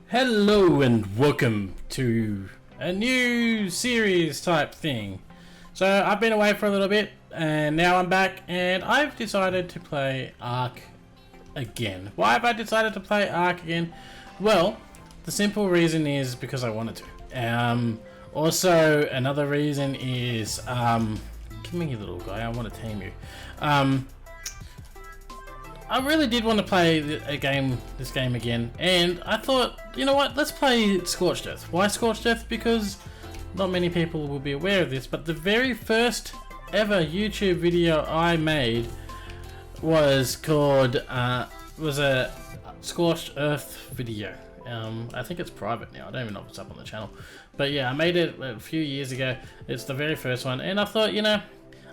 Hello and welcome to a new series type thing. So I've been away for a little bit and now I'm back and I've decided to play ARK again. Why have I decided to play ARK again? Well, the simple reason is because I wanted to. Also another reason is come here, you little guy, I want to tame you. I really did want to play this game again, and I thought, you know what, let's play Scorched Earth. Why Scorched Earth? Because not many people will be aware of this, but the very first ever YouTube video I made was called, was a Scorched Earth video. I think it's private now, I don't even know if it's up on the channel. But yeah, I made it a few years ago. It's the very first one, and I thought, you know,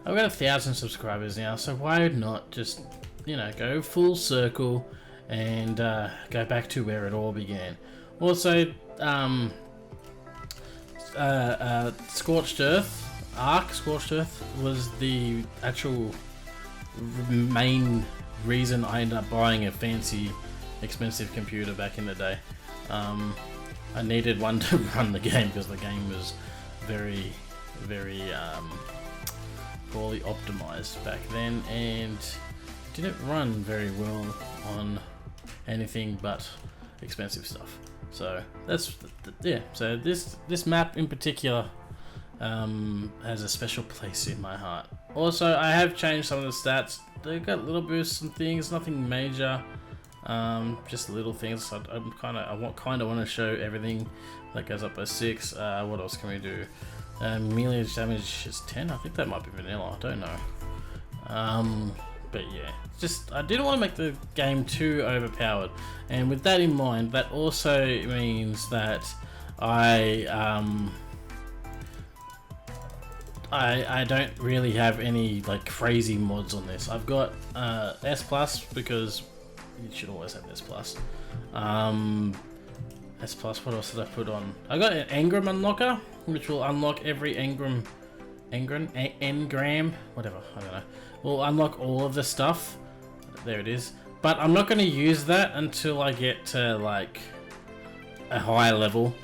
I've got 1,000 subscribers now, so why not just, you know, go full circle and go back to where it all began. Also, Scorched Earth, ARK Scorched Earth was the actual main reason I ended up buying a fancy, expensive computer back in the day. I needed one to run the game because the game was very, very poorly optimized back then and didn't run very well on anything but expensive stuff. So that's yeah. So this map in particular has a special place in my heart. Also, I have changed some of the stats. They've got little boosts and things, nothing major. Just little things. So I kind of want to show everything that goes up by 6. What else can we do? Melee damage is 10. I think that might be vanilla. I don't know. But yeah, just I didn't want to make the game too overpowered, and with that in mind, that also means that I don't really have any like crazy mods on this. I've got S+ because you should always have S+. S+, what else did I put on? I got an engram unlocker, which will unlock every engram, whatever, I don't know. We'll unlock all of the stuff. There it is. But I'm not going to use that until I get to like a higher level.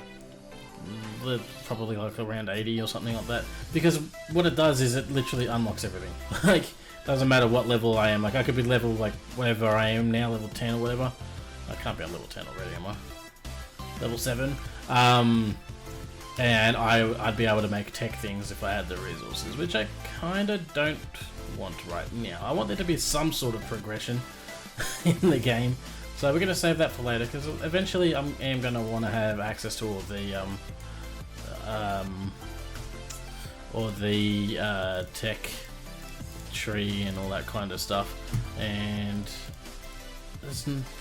Probably like around 80 or something like that. Because what it does is it literally unlocks everything. Like, doesn't matter what level I am. Like, I could be level like whatever I am now, level 10 or whatever. I can't be on level 10 already, am I? Level 7. And I'd be able to make tech things if I had the resources, which I kind of don't want right now. I want there to be some sort of progression in the game, so we're going to save that for later, because eventually I am going to want to have access to all the tech tree and all that kind of stuff, and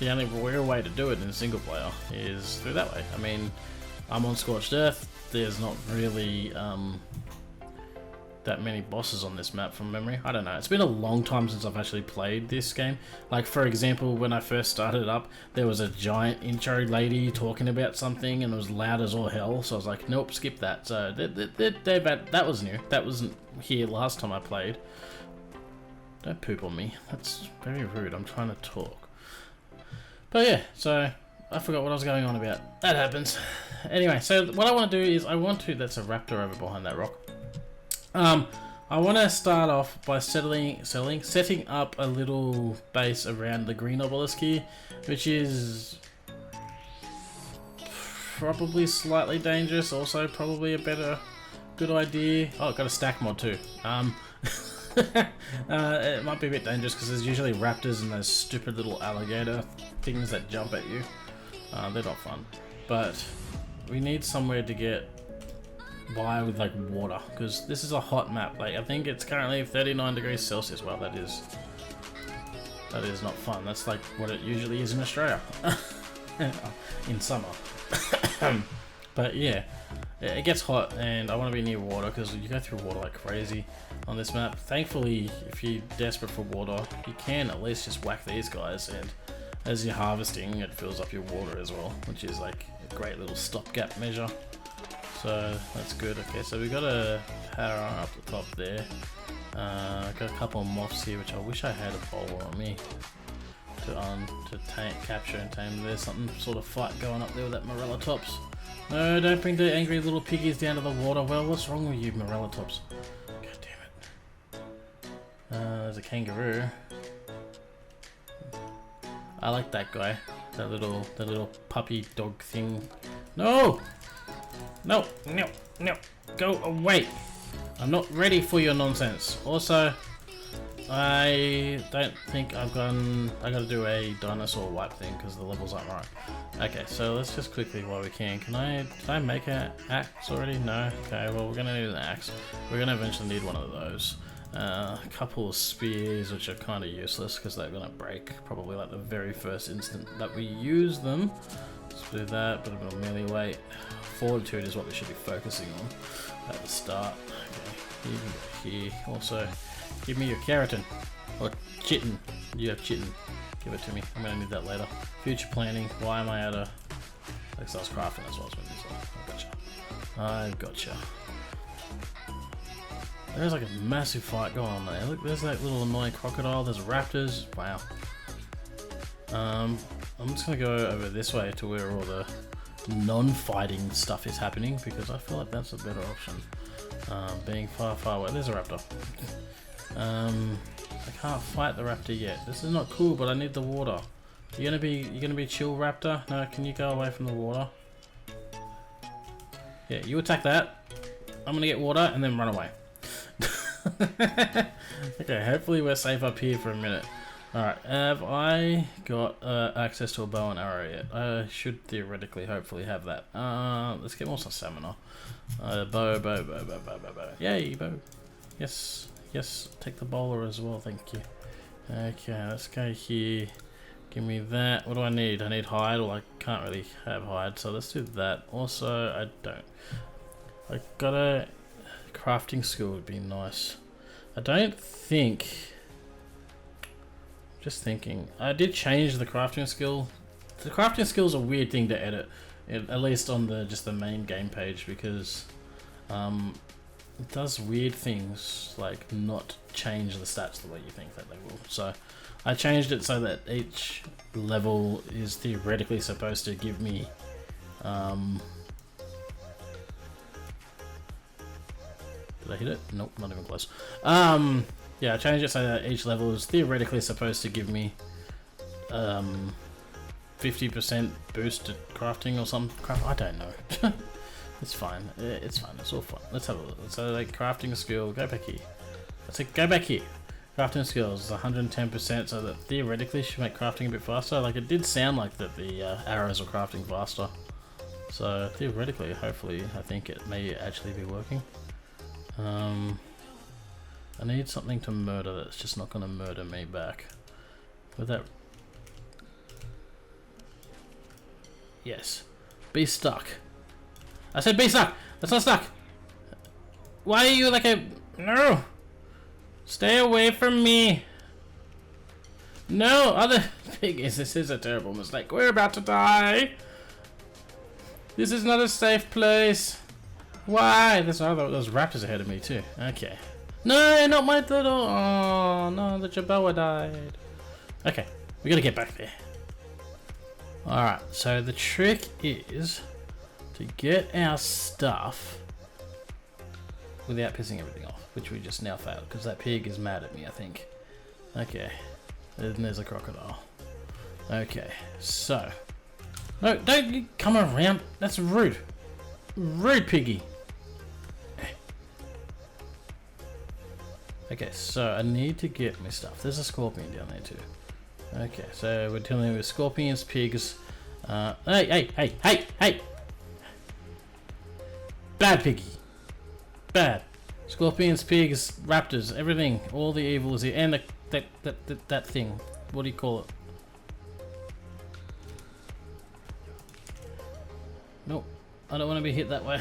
the only real way to do it in single player is through that way. I mean, I'm on Scorched Earth. There's not really that many bosses on this map from memory. I don't know. It's been a long time since I've actually played this game. Like, for example, when I first started up, there was a giant intro lady talking about something and it was loud as all hell. So I was like, nope, skip that. So that was new. That wasn't here last time I played. Don't poop on me. That's very rude. I'm trying to talk. But yeah, so I forgot what I was going on about. That happens. Anyway, so what I want to do is that's a raptor over behind that rock. I want to start off by setting up a little base around the green obelisk here, which is probably slightly dangerous, also probably a good idea. Oh, got a stack mod too. It might be a bit dangerous because there's usually raptors and those stupid little alligator things that jump at you. They're not fun, but we need somewhere to get by with like water, because this is a hot map. Like, I think it's currently 39 degrees Celsius. Well, that is not fun. That's like what it usually is in Australia in summer. But yeah, it gets hot and I want to be near water because you go through water like crazy on this map. Thankfully, if you're desperate for water, you can at least just whack these guys, and as you're harvesting, it fills up your water as well, which is like a great little stopgap measure. So that's good. Okay, so we got a power up the top there. Got a couple of moths here, which I wish I had a bowler on me. to capture and tame. There's something sort of fight going up there with that Morellatops. No, don't bring the angry little piggies down to the water. Well, what's wrong with you, Morellatops? God damn it. There's a kangaroo. I like that guy. That little puppy dog thing. No! No! No! No! Go away! I'm not ready for your nonsense. Also, I don't think I gotta do a dinosaur wipe thing because the levels aren't right. Okay, so let's just quickly while we can. Did I make an axe already? No? Okay, well we're gonna need an axe. We're gonna eventually need one of those. A couple of spears, which are kind of useless because they're gonna break probably like the very first instant that we use them. Let's do that, but a bit of melee weight. Fortitude is what we should be focusing on at the start. Okay, you can go here. Also, give me your keratin. Or chitin. You have chitin. Give it to me. I'm gonna need that later. Future planning. Why am I at a... I was crafting as well as when this one. I gotcha. There's like a massive fight going on there. Look, there's that little annoying crocodile. There's raptors. Wow. I'm just gonna go over this way to where all the non-fighting stuff is happening because I feel like that's a better option. Being far away. There's a raptor. I can't fight the raptor yet. This is not cool, but I need the water. You're gonna be chill, raptor? No, can you go away from the water? Yeah, you attack that. I'm gonna get water and then run away. Okay, hopefully we're safe up here for a minute. Alright, have I got access to a bow and arrow yet? I should theoretically hopefully have that. Let's get more stamina. Bow. Yay, bow. Yes, take the bowler as well, thank you. Okay, let's go here. Give me that. What do I need? I need hide. Well, I can't really have hide, so let's do that. Also, I don't. I got a crafting skill would be nice. I don't think... Just thinking. I did change the crafting skill. The crafting skill is a weird thing to edit, at least on just the main game page, because it does weird things like not change the stats the way you think that they will. So I changed it so that each level is theoretically supposed to give me did I hit it? Nope, not even close. Yeah, I changed it so that each level is theoretically supposed to give me 50% boost to crafting or some crap. I don't know. It's fine. It's fine. It's all fine. Let's have a look. So like crafting skill, go back here. Let's go back here. Crafting skills is 110%, so that theoretically should make crafting a bit faster. Like it did sound like that the arrows were crafting faster. So theoretically, hopefully, I think it may actually be working. I need something to murder that's just not going to murder me back. With that... Yes. Be stuck. I said be stuck! That's not stuck! Why are you like a... No! Stay away from me! No! Other piggies, this is a terrible mistake. We're about to die! This is not a safe place! Why? There's raptors ahead of me too. Okay. No, not my little... Oh, no, the Jaboa died. Okay, we gotta get back there. Alright, so the trick is to get our stuff without pissing everything off, which we just now failed, because that pig is mad at me, I think. Okay, and there's a crocodile. Okay, so... No, don't you come around. That's rude. Rude, piggy. Okay, so I need to get my stuff. There's a scorpion down there too. Okay, so we're dealing with scorpions, pigs. Hey! Bad piggy. Bad. Scorpions, pigs, raptors, everything. All the evil is here. And that thing. What do you call it? Nope. I don't want to be hit that way.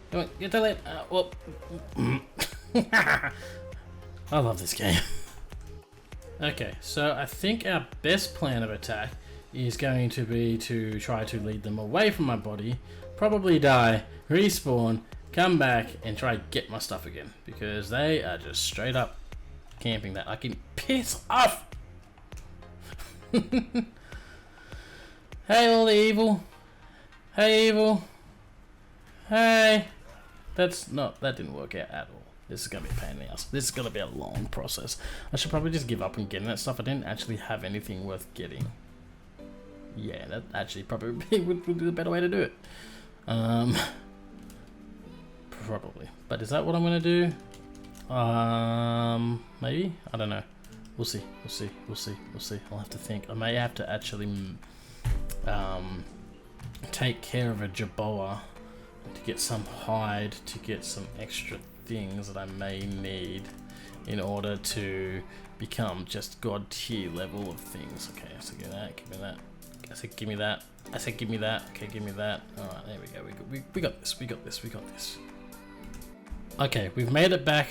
Come on, get to that. Well. I love this game. Okay, so I think our best plan of attack is going to be to try to lead them away from my body, probably die, respawn, come back, and try to get my stuff again, because they are just straight up camping that. I can piss off! Hey, all the evil. Hey, evil. Hey. That didn't work out at all. This is going to be a pain in the ass. This is going to be a long process. I should probably just give up on getting that stuff. I didn't actually have anything worth getting. Yeah, that actually probably would be the better way to do it. Probably. But is that what I'm going to do? Maybe? I don't know. We'll see. We'll see. We'll see. We'll see. I'll have to think. I may have to actually take care of a Jaboa to get some hide, to get some extra things that I may need in order to become just god tier level of things. Okay, so give me that, give me that. I said give me that. I said give me that. Okay, give me that. Alright, there we go. We got this. We got this. We got this. Okay, we've made it back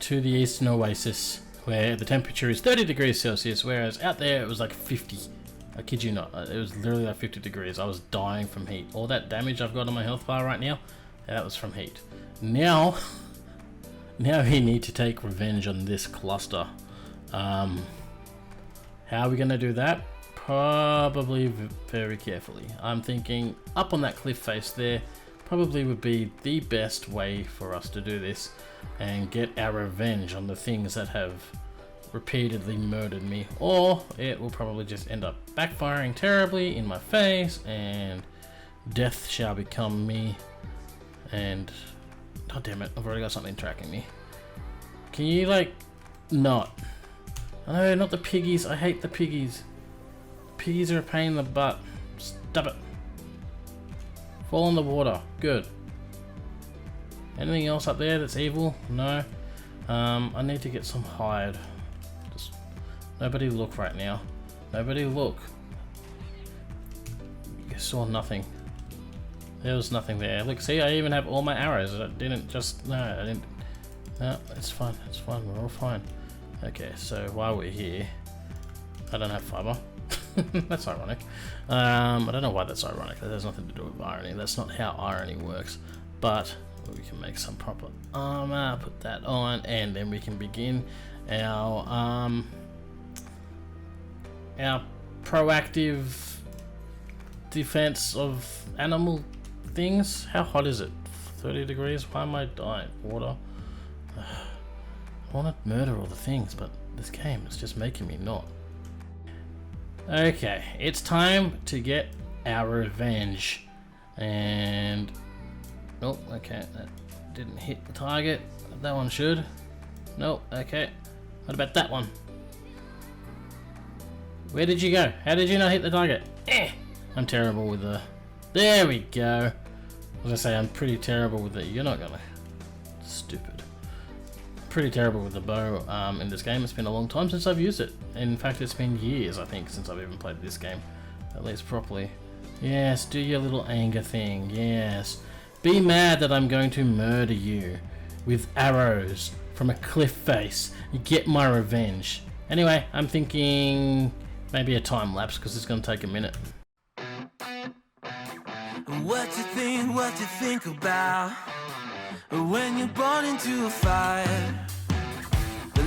to the Eastern Oasis where the temperature is 30 degrees Celsius, whereas out there it was like 50. I kid you not, it was literally like 50 degrees. I was dying from heat. All that damage I've got on my health bar right now, that was from heat. Now we need to take revenge on this cluster. How are we going to do that? Probably very carefully. I'm thinking up on that cliff face there probably would be the best way for us to do this and get our revenge on the things that have repeatedly murdered me, or it will probably just end up backfiring terribly in my face and death shall become me. And oh damn it, I've already got something tracking me. Can you like not? No, not the piggies. I hate the piggies. Piggies are a pain in the butt. Stop it. Fall in the water. Good. Anything else up there that's evil? No. I need to get some hide. Just nobody look right now. Nobody look. You saw nothing. There was nothing there. Look, see, I even have all my arrows. I didn't just no, I didn't. No, it's fine. It's fine. We're all fine. Okay, so while we're here, I don't have fiber. That's ironic. I don't know why that's ironic. That has nothing to do with irony. That's not how irony works. But we can make some proper armor, put that on, and then we can begin our proactive defense of animal things. How hot is it? 30 degrees? Why am I dying? Water. I want to murder all the things, but this game is just making me not. Okay, it's time to get our revenge. And nope, okay, that didn't hit the target. That one should. Nope, okay. What about that one? Where did you go? How did you not hit the target? I'm terrible with the... There we go. I was gonna say I'm pretty terrible with the... You're not gonna... Stupid. Pretty terrible with the bow in this game. It's been a long time since I've used it. In fact, it's been years, I think, since I've even played this game. At least properly. Yes, do your little anger thing. Yes. Be mad that I'm going to murder you with arrows from a cliff face. You get my revenge. Anyway, I'm thinking maybe a time lapse because it's going to take a minute. What you think about when you're born into a fire?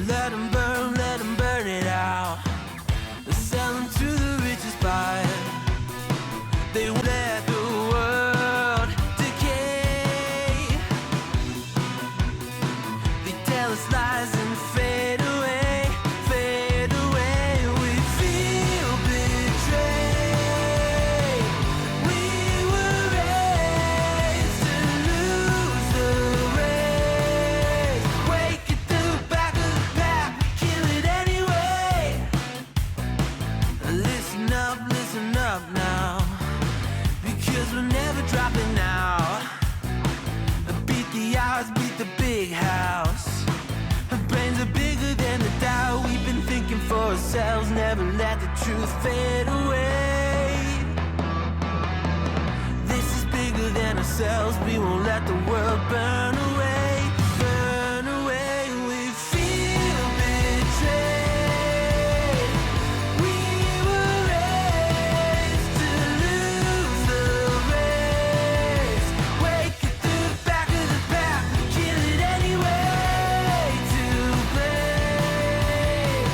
Let them burn it out. Sell them to the richest buyer. They won't let the world decay. They tell us lies and fade away, fade away. We feel betrayed. We were raised to lose the race. Wake at the back of the pack, kill it anyway. Listen up now. Because we're never dropping out. Beat the odds, beat the big house. Our brains are bigger than the doubt. We've been thinking for ourselves. Never let the truth fade away. This is bigger than ourselves. We won't let the world burn away. Burn away. We feel betrayed. We were raised to lose the race. Wake at the back of the pack, kill it anyway. To blame,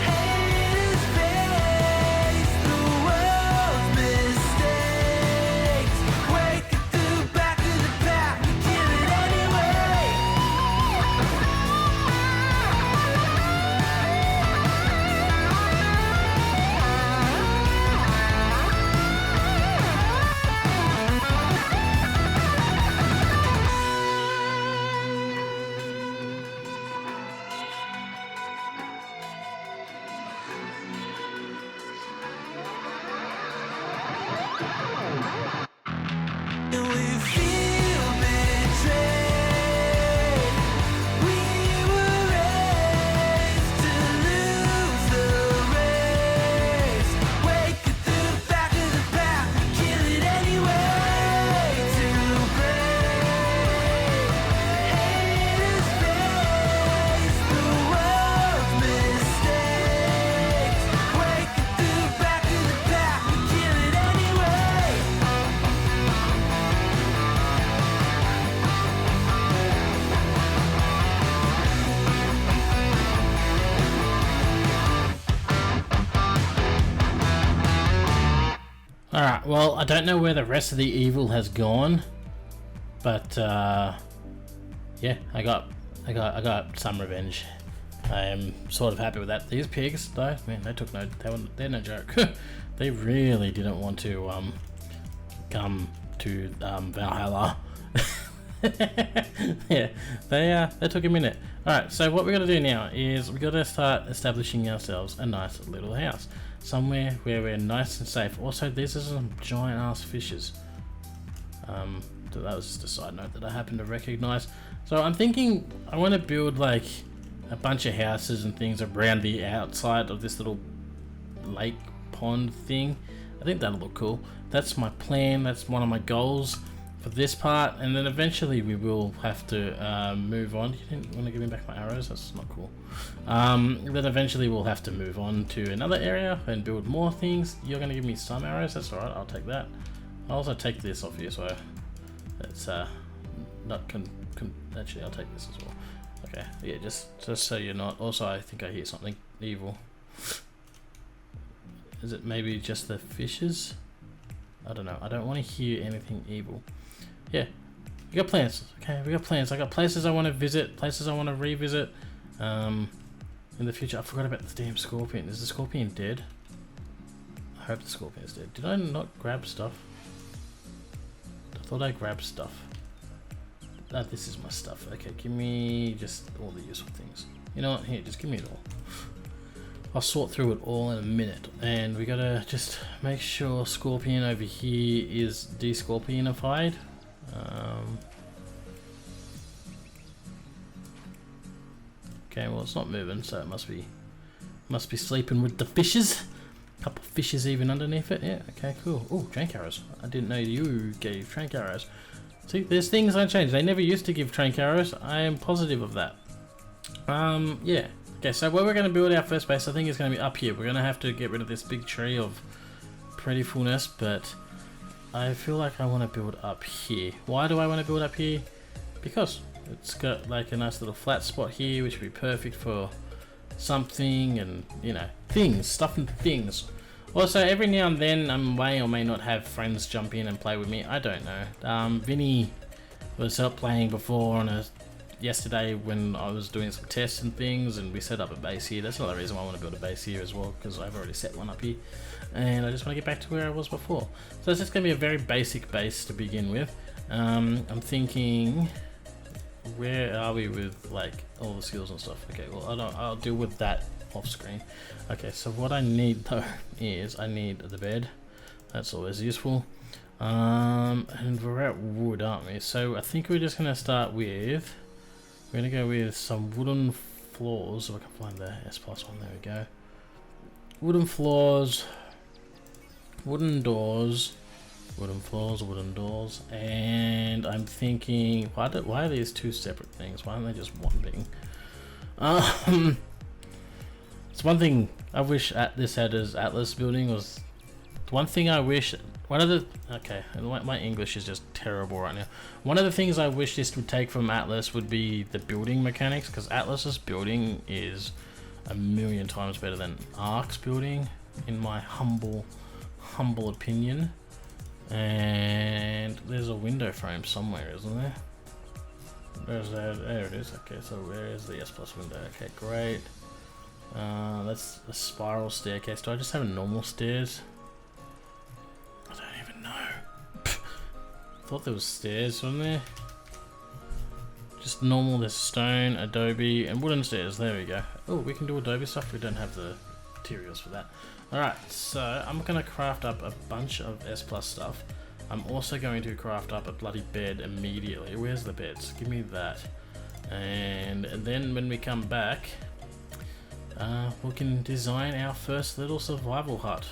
hate is pain. Alright, well, I don't know where the rest of the evil has gone, but yeah, I got some revenge. I am sort of happy with that. These pigs, though, man, they're no joke. They really didn't want to come to Valhalla. Yeah, they took a minute. Alright, so what we're gonna do now is we're gonna start establishing ourselves a nice little house. Somewhere where we're nice and safe. Also, these are some giant ass fishes. So that was just a side note that I happened to recognize. So I'm thinking I want to build like a bunch of houses and things around the outside of this little lake pond thing. I think that'll look cool. That's my plan. That's one of my goals for this part, and then eventually we will have to move on. You didn't want to give me back my arrows? That's not cool. Then eventually we'll have to move on to another area and build more things. You're going to give me some arrows? That's alright, I'll take that. I'll also take this off here, so it's not actually I'll take this as well. Okay, yeah, just so you're not. Also, I think I hear something evil. Is it maybe just the fishes? I don't know. I don't want to hear anything evil. Yeah, we got plans. Okay, we got plans. I got places I want to visit, places I want to revisit in the future. I forgot about the damn scorpion. Is the scorpion dead? I hope the scorpion is dead. Did I not grab stuff? I thought I grabbed stuff. This is my stuff. Okay, give me just all the useful things. You know what? Here, just give me it all. I'll sort through it all in a minute. And we gotta just make sure Scorpion over here is de-scorpionified. Okay, well it's not moving, so it must be sleeping with the fishes. A couple of fishes even underneath it. Yeah, okay, cool. Oh, trank arrows. I didn't know you gave trank arrows. See, there's things I changed. They never used to give trank arrows. I am positive of that. Yeah. Okay, so where we're going to build our first base, I think it's going to be up here. We're going to have to get rid of this big tree of prettyfulness, but I feel like I want to build up here. Why do I want to build up here? Because it's got like a nice little flat spot here, which would be perfect for something and, you know, things, stuff and things. Also, every now and then I may or may not have friends jump in and play with me. I don't know. Vinny was help playing before on yesterday when I was doing some tests and things, and we set up a base here. That's another reason why I want to build a base here as well, because I've already set one up here. And I just want to get back to where I was before. So it's just going to be a very basic base to begin with. I'm thinking, where are we with like all the skills and stuff? Okay, well I'll deal with that off screen. Okay, so what I need though is I need the bed. That's always useful. And we're at wood, aren't we? So I think we're just gonna start with, we're gonna go with some wooden floors. So I can find the S+1. There we go. Wooden floors, wooden doors, wooden floors, wooden doors, and I'm thinking, why are these two separate things? Why aren't they just one thing? It's one thing I wish this had as Atlas building was one thing I wish. One of the my English is just terrible right now. One of the things I wish this would take from Atlas would be the building mechanics, because Atlas's building is a million times better than ARK's building, in my humble opinion. And there's a window frame somewhere, isn't there? There's that. There it is. Okay, so where is the S+ window? Okay, great. That's a spiral staircase. Do I just have normal stairs? I don't even know. Thought there was stairs, wasn't there? Just normal. There's stone, adobe, and wooden stairs. There we go. Oh, we can do adobe stuff. We don't have the materials for that. Alright, so I'm gonna craft up a bunch of S+ stuff. I'm also going to craft up a bloody bed immediately. Where's the beds? Give me that. And then when we come back, we can design our first little survival hut.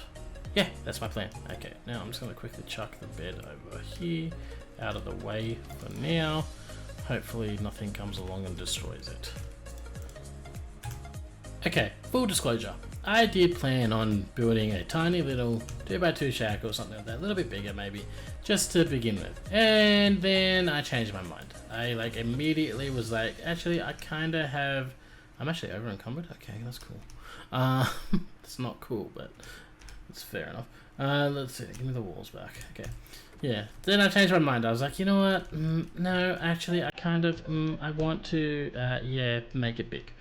Yeah, that's my plan. Okay, now I'm just going to quickly chuck the bed over here, out of the way for now. Hopefully nothing comes along and destroys it. Okay, full disclosure. I did plan on building a tiny little 2x2 shack or something like that, a little bit bigger maybe, just to begin with. And then I changed my mind. I like immediately was like, actually I kind of have, I'm actually over encumbered. Okay, that's cool. It's not cool, but it's fair enough. Let's see. Give me the walls back. Okay. Yeah. Then I changed my mind. I was like, you know what? No, actually, I kind of I want to yeah, make it big.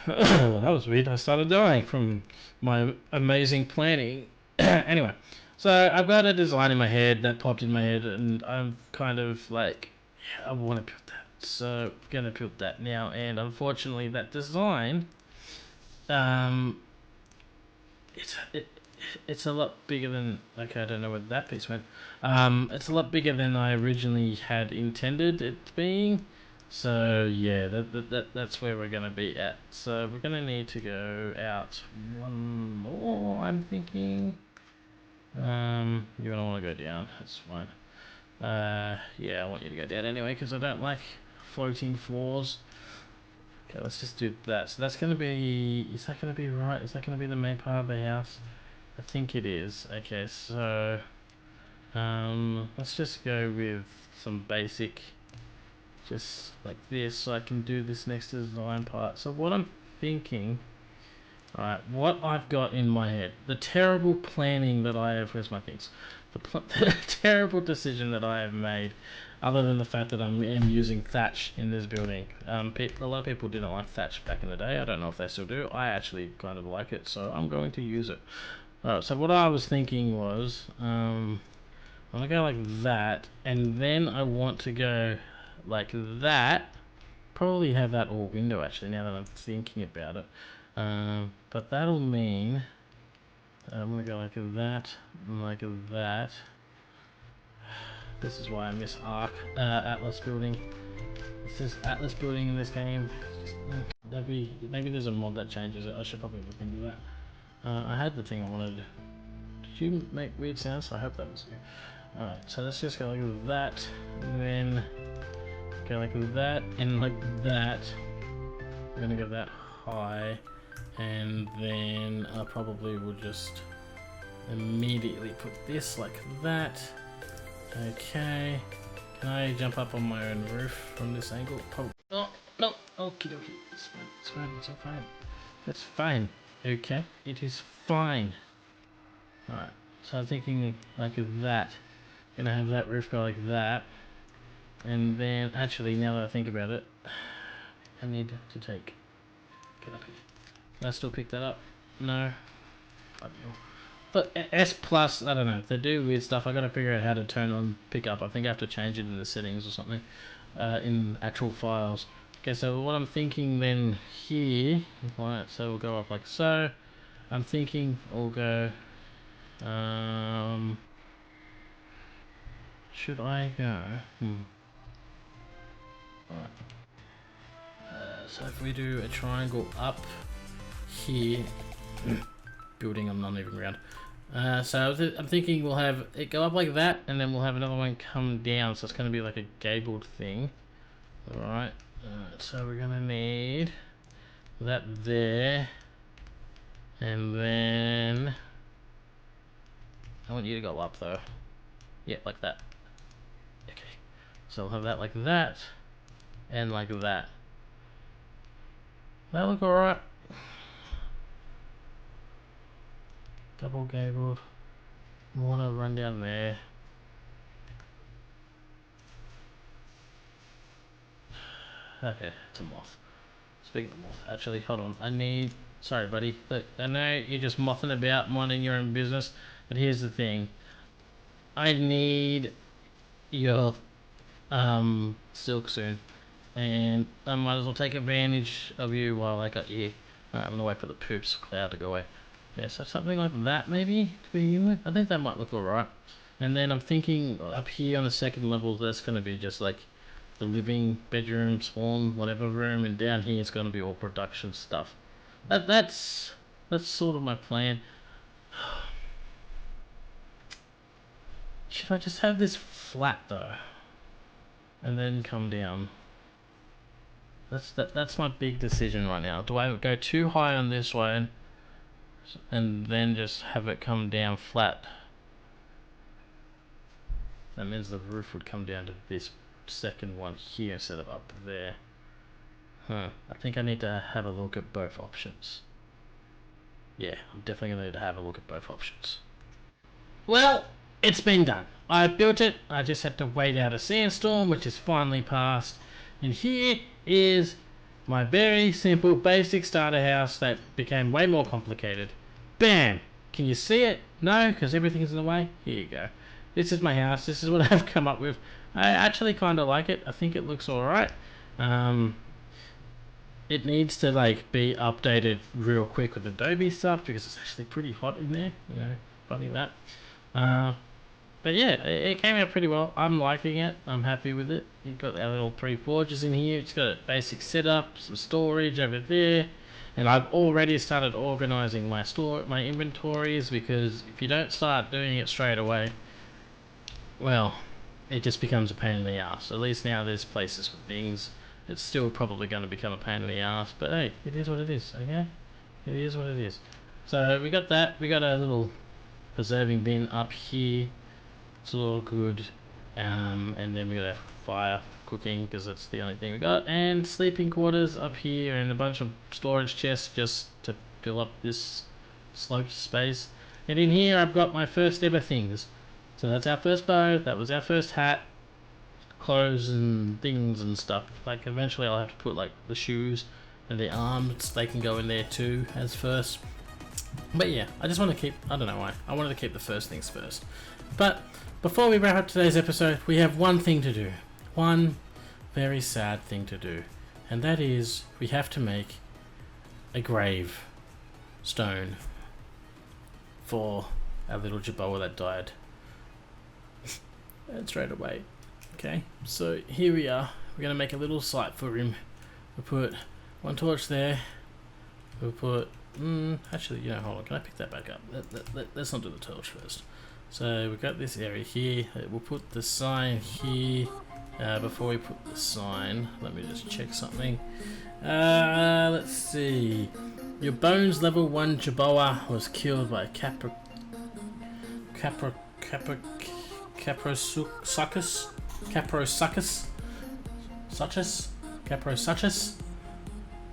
That was weird. I started dying from my amazing planning. Anyway, so I've got a design in my head that popped in my head, and I'm kind of like, yeah, I want to build that. So I'm gonna build that now, and unfortunately, that design, um, it it's a lot bigger than. Okay, I don't know where that piece went. It's a lot bigger than I originally had intended it being. So yeah, that's where we're gonna be at. So we're gonna need to go out one more. I'm thinking. You're gonna want to go down. That's fine. Yeah, I want you to go down anyway because I don't like floating floors. Okay, let's just do that. So that's gonna be. Is that gonna be right? Is that gonna be the main part of the house? I think it is. Okay, so let's just go with some basic, just like this, so I can do this next design part. So what I'm thinking, alright, what I've got in my head, the terrible planning that I have, where's my things? The terrible decision that I have made, other than the fact that I am using thatch in this building. A lot of people didn't like thatch back in the day. I don't know if they still do. I actually kind of like it, so I'm going to use it. Alright, so what I was thinking was, I want to go like that, and then I want to go like that. Probably have that all window actually, now that I'm thinking about it. But that'll mean I'm going to go like that, and like that. This is why I miss ARK, Atlas building. It's just Atlas building in this game. Maybe there's a mod that changes it. I should probably look into that. I had the thing I wanted. Did you make weird sounds? I hope that was you. Alright, so let's just go like that, and then go like that, and like that. I'm gonna go that high, and then I probably will just immediately put this like that. Okay. Can I jump up on my own roof from this angle? Probably. Oh, no. Okie dokie. It's fine. It's fine. It's all fine. That's fine. Okay. It is fine. Alright. So I'm thinking like that. Gonna have that roof go like that. And then, actually, now that I think about it, I need to get up here. Can I still pick that up? No. But S plus, I don't know. If they do weird stuff, I gotta figure out how to turn on pick up. I think I have to change it in the settings or something, in actual files. Okay, so what I'm thinking then here, right, so we'll go up like so. I'm thinking we'll go, should I go? Alright. So if we do a triangle up here, building I'm not even around. So I'm thinking we'll have it go up like that, and then we'll have another one come down. So it's going to be like a gabled thing. Alright, so we're going to need that there, and then I want you to go up though. Yeah, like that. Okay, so we'll have that like that, and like that. That look alright. Double gabled. Want to run down there. Okay, it's a moth. Speaking of moth, actually, hold on. I need. Sorry, buddy. Look, I know you're just mothing about, minding your own business, but here's the thing. I need your silk soon, and I might as well take advantage of you while I got you. Alright, I'm gonna wait for the poops cloud to go away. Yeah, so something like that maybe to begin with. I think that might look alright. And then I'm thinking up here on the second level, that's gonna be just like the living bedroom, spawn, whatever room, and down here it's gonna be all production stuff. That's sort of my plan. Should I just have this flat though, and then come down? That's my big decision right now. Do I go too high on this one, and then just have it come down flat? That means the roof would come down to this second one here instead of up there. I think I need to have a look at both options. Yeah, I'm definitely going to need to have a look at both options. Well, it's been done. I built it. I just had to wait out a sandstorm, which is finally passed. And here is my very simple basic starter house that became way more complicated. Bam! Can you see it? No, because everything's in the way. Here you go. This is my house. This is what I've come up with. I actually kind of like it. I think it looks alright. It needs to like be updated real quick with Adobe stuff because it's actually pretty hot in there. You know, funny that. But yeah, it came out pretty well. I'm liking it. I'm happy with it. You've got our little 3 forges in here. It's got a basic setup, some storage over there, and I've already started organizing my inventories, because if you don't start doing it straight away, well, it just becomes a pain in the ass. At least now there's places for things. It's still probably going to become a pain in the ass, but hey, it is what it is. Okay, it is what it is. So we got that. We got a little preserving bin up here. It's all good. And then we got a fire cooking, because that's the only thing we got, and sleeping quarters up here, and a bunch of storage chests just to fill up this sloped space. And in here I've got my first ever things. So that's our first bow, that was our first hat, clothes and things and stuff. Like eventually I'll have to put like the shoes and the arms, they can go in there too as first. But yeah, I just want to keep, I don't know why, I wanted to keep the first things first. But before we wrap up today's episode, we have one thing to do. One very sad thing to do. And that is, we have to make a grave stone for our little Jerboa that died. And straight away. Okay, so here we are. We're going to make a little site for him. We'll put one torch there. We'll put... actually, you know, hold on. Can I pick that back up? Let's not do the torch first. So we've got this area here. We'll put the sign here. Before we put the sign, let me just check something. Let's see. Your bones level 1 Jerboa was killed by Caprosuchus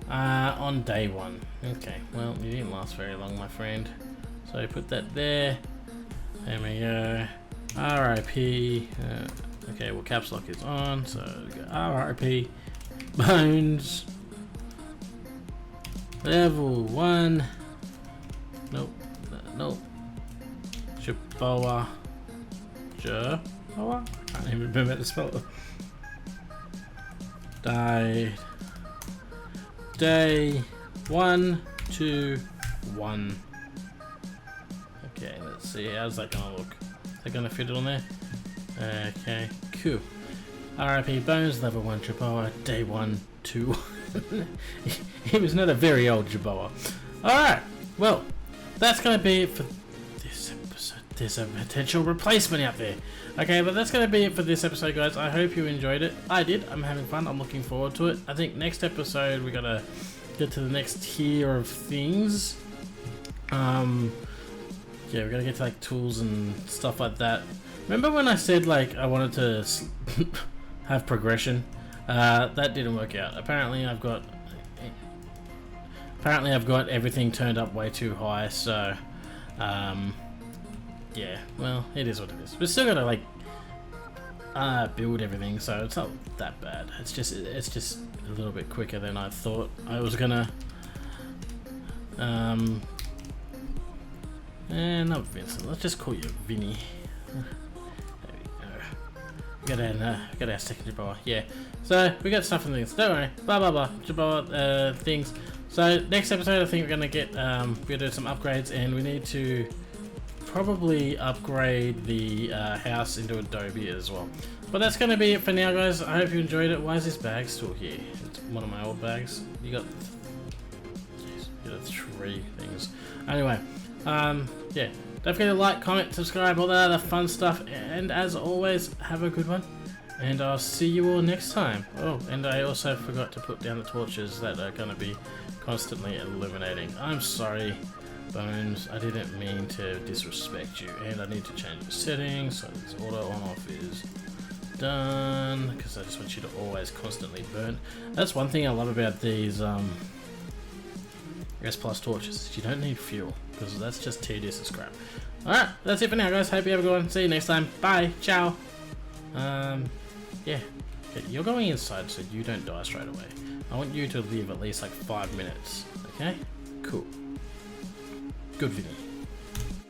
on day 1. Okay, well, you didn't last very long, my friend. So put that there. There we go. RIP. Okay, well, caps lock is on, so we go RIP. Bones. Level 1. Nope. Nope. Jerboa. Jerboa? I can't even remember how to spell it. Died. Day 1, 2, 1. Okay, let's see. How's that gonna look? Is that gonna fit it on there? Okay, cool. RIP Bones, level 1 Jerboa, day 1, 2. He was not a very old Jerboa. Alright, well, that's gonna be it for this episode. There's a potential replacement out there. Okay, but that's gonna be it for this episode, guys. I hope you enjoyed it. I did. I'm having fun. I'm looking forward to it. I think next episode we gotta get to the next tier of things. Yeah, we're gonna get to like tools and stuff like that. Remember when I said like I wanted to have progression? That didn't work out. Apparently I've got everything turned up way too high. So yeah, well, it is what it is. We're still gonna like build everything, so it's not that bad. It's just a little bit quicker than I thought I was gonna. And not Vincent. Let's just call you Vinny. There we go. Got our second Jerboa. Yeah. So we got stuff and things. Don't worry. Blah blah blah. Jerboa things. So next episode, I think we're gonna get we're gonna do some upgrades, and we need to probably upgrade the house into Adobe as well. But that's gonna be it for now, guys. I hope you enjoyed it. Why is this bag still here? It's one of my old bags. You got 3 things. Anyway. Yeah, don't forget to like, comment, subscribe, all that other fun stuff, and as always, have a good one, and I'll see you all next time. Oh, and I also forgot to put down the torches that are going to be constantly illuminating. I'm sorry, Bones, I didn't mean to disrespect you, and I need to change the settings so this auto on off is done, because I just want you to always constantly burn. That's one thing I love about these S Plus torches. You don't need fuel, because that's just tedious as crap. Alright, that's it for now, guys. Hope you have a good one. See you next time. Bye. Ciao. Yeah. Okay, you're going inside so you don't die straight away. I want you to live at least like 5 minutes. Okay? Cool. Good video.